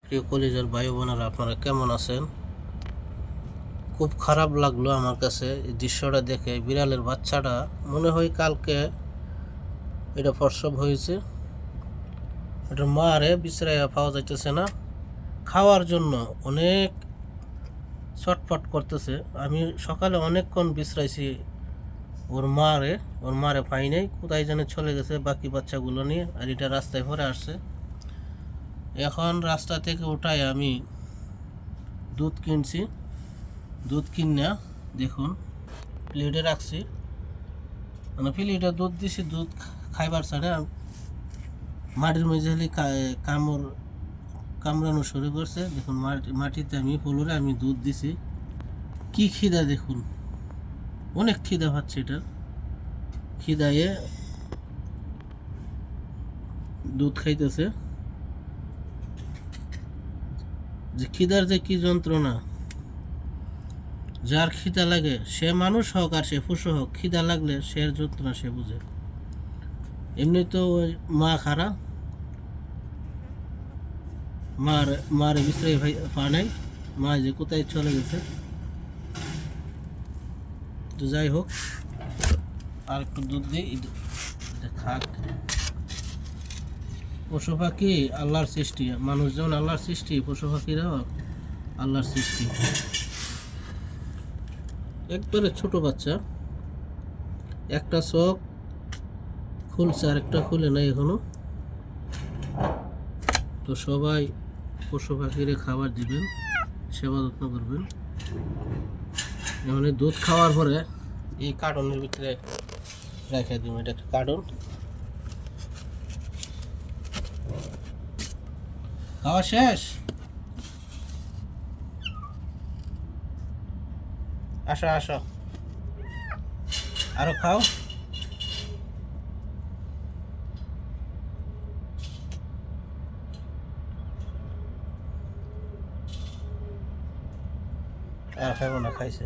প্রিয় কলিজার ভাই বোনেরা, আপনারা কেমন আছেন? খুব খারাপ লাগলো আমার কাছে এই দৃশ্যটা দেখে। বিড়ালের বাচ্চাটা মনে হয় কালকে এটা প্রসব হয়েছে। এটার মা রে বিশ্রাইয়া পাওয়া যাইতেছে না, খাওয়ার জন্য অনেক ছটফট করতেছে। আমি সকালে অনেকক্ষণ বিশ্রাইছি, ওর মারে পাই নাই, কোথায় যেন চলে গেছে বাকি বাচ্চাগুলো নিয়ে। আর এটা রাস্তায় পরে আসছে। এখন রাস্তা থেকে উঠাই আমি দুধ কিনছি, দুধ কিনা দেখুন প্লেটে রাখছি, মানে প্লেটে দুধ দিছি। দুধ খাইবার ছাড়ে মাটির মধ্যে কামড়ানো শুরু করছে। দেখুন মাটিতে আমি ফ্লোরে আমি দুধ দিছি। কি খিদা দেখুন, অনেক খিদা পাচ্ছে এটা। খিদায়ে দুধ খাইতেছে। যে খিদার যে কি যন্ত্রণা, যার খিদা লাগে সে মানুষ হোক আর সে পশু হোক, খিদা লাগলে সে যন্ত্রণা সে বুঝে। এমনি তো ওই মা খারা, মার বিশ্রাই পা নাই, মা যে কোথায় চলে গেছে। তো যাই হোক, আর একটু দুধ দিই, এটা খাক। পশু পাখি আল্লাহর সৃষ্টি, মানুষ যেমন আল্লাহর সৃষ্টি, পশু পাখিরাও আল্লাহর সৃষ্টি। একবারে ছোট বাচ্চা, একটা চোখ খুলছে আর একটা খুলে নাই এখনো। তো সবাই পশু পাখিরে খাবার দিবেন, সেবা যত্ন করবেন। মানে দুধ খাওয়ার পরে এই কার্টনের ভিতরে রেখে দিব। এটা একটা কার্টন। খাওয়া শেষ, আসো আসো, আরো খাও। আর খাবো না, খাইছে।